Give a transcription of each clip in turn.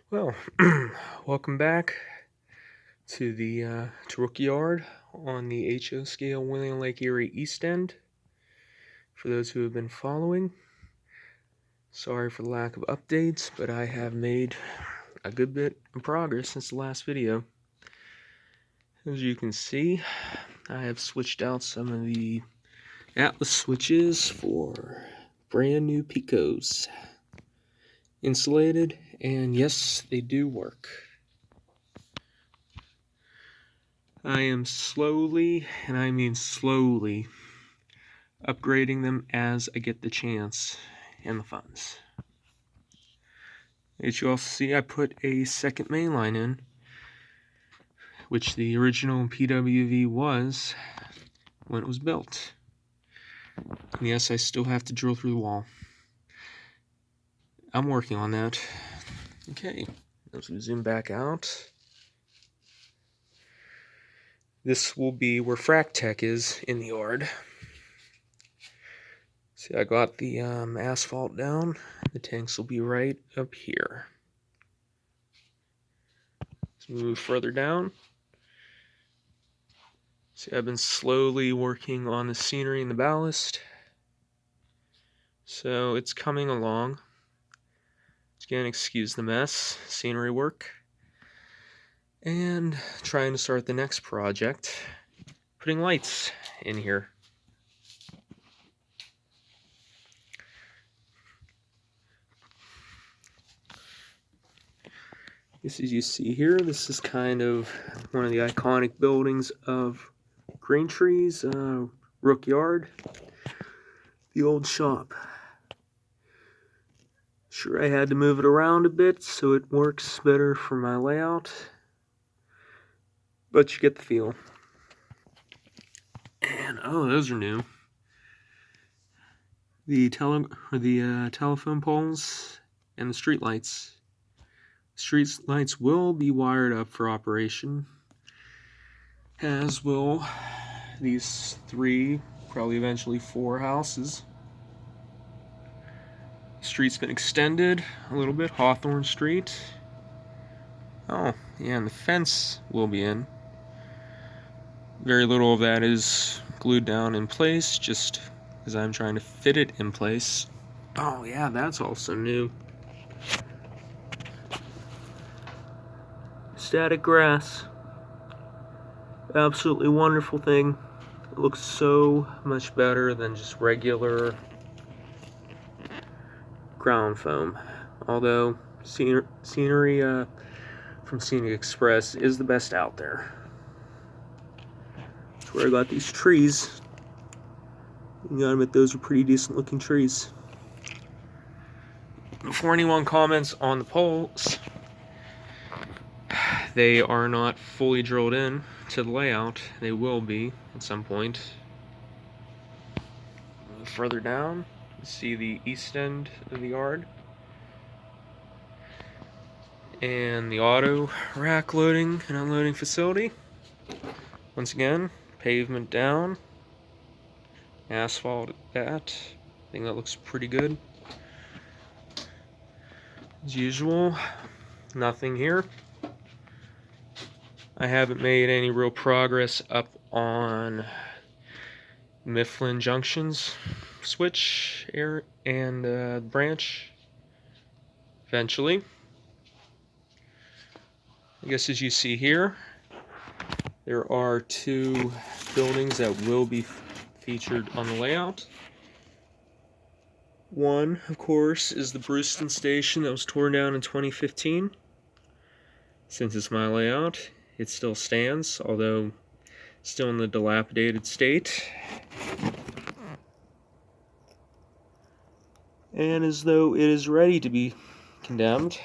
Well, welcome back to the Rook Yard on the HO scale, William Lake Erie East End. For those who have been following, sorry for the lack of updates, but I have made a good bit of progress since the last video. As you can see, I have switched out some of the Atlas switches for brand new Picos. Insulated, and yes, they do work. I am slowly, and I mean slowly, upgrading them as I get the chance and the funds. As you also see, I put a second main line in, which the original PWV was when it was built. And yes, I still have to drill through the wall. I'm working on that. Okay, as we zoom back out, this will be where Frac Tech is in the yard. See, I got the asphalt down. The tanks will be right up here. Let's move further down. See, I've been slowly working on the scenery and the ballast. So it's coming along. Again, excuse the mess, scenery work. And trying to start the next project, putting lights in here. As you see here, this is kind of one of the iconic buildings of Greentree's Rook Yard, the old shop. Sure, I had to move it around a bit so it works better for my layout, but you get the feel. And oh, those are new. The telephone poles and the street lights. Street lights will be wired up for operation, as will these 3, probably eventually 4 houses. Street's been extended a little bit, Hawthorne Street. Oh, yeah, and the fence will be in. Very little of that is glued down in place, just as I'm trying to fit it in place. Oh, yeah, that's also new. Static grass. Absolutely wonderful thing. It looks so much better than just regular ground foam. Although scenery from Scenic Express is the best out there. That's where I got these trees. You gotta admit, those are pretty decent looking trees. Before anyone comments on the poles, they are not fully drilled in to the layout. They will be at some point. Further down, you see the east end of the yard. And the auto rack loading and unloading facility. Once again, pavement down. Asphalt at that. I think that looks pretty good. As usual, nothing here. I haven't made any real progress up on Mifflin Junction's switch and branch. Eventually. I guess as you see here, there are 2 buildings that will be featured on the layout. One, of course, is the Brewston Station that was torn down in 2015. Since it's my layout, it still stands, although still in the dilapidated state. And as though it is ready to be condemned.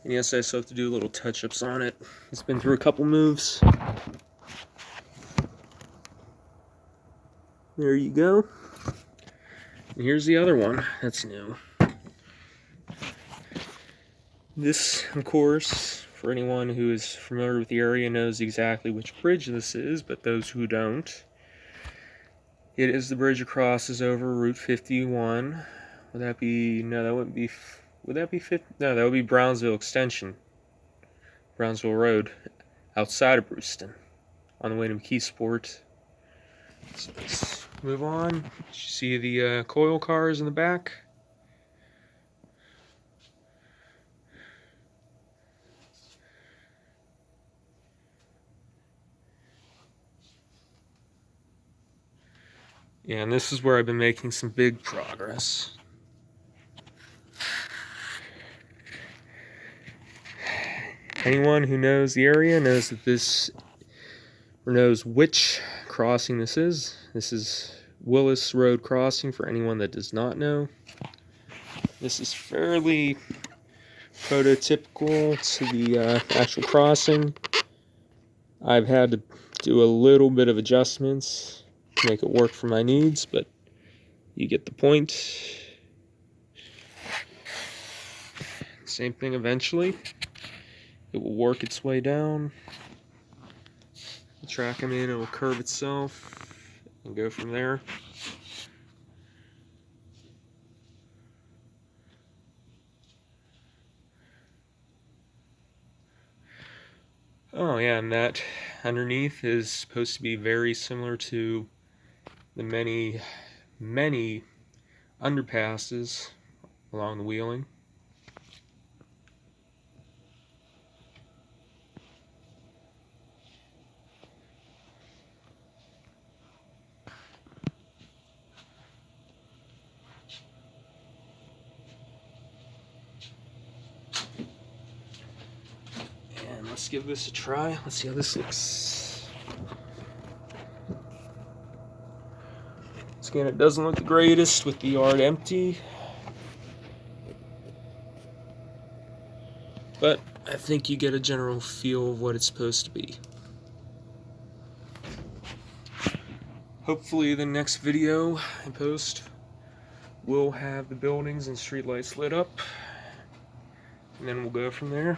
And yes, I still have to do little touch-ups on it. It's been through a couple moves. There you go. And here's the other one that's new. This, of course, for anyone who is familiar with the area knows exactly which bridge this is, but those who don't, It is the bridge across is over Route 51. Would that be, no, that wouldn't be, would that be, no, that would be Brownsville Extension. Brownsville Road, outside of Brewston, on the way to McKeesport. So let's move on. You see the coil cars in the back. Yeah, and this is where I've been making some big progress. Anyone who knows the area knows that this, or knows which crossing this is. This is Willis Road Crossing for anyone that does not know. This is fairly prototypical to the actual crossing. I've had to do a little bit of adjustments to make it work for my needs, but you get the point. Same thing eventually. It will work its way down. You track them in, it will curve itself and go from there. Oh yeah, and that underneath is supposed to be very similar to the many underpasses along the Wheeling. And let's give this a try. Let's see how this looks. Once again, it doesn't look the greatest with the yard empty, but I think you get a general feel of what it's supposed to be. Hopefully the next video I post will have the buildings and streetlights lit up, and then we'll go from there.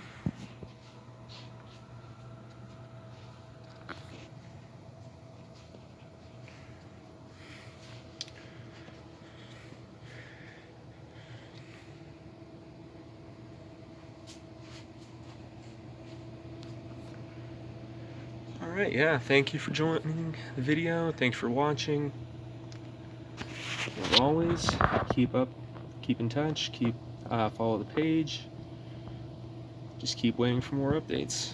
Alright, yeah, thank you for joining the video. Thanks for watching. As always, keep in touch, follow the page. Just keep waiting for more updates.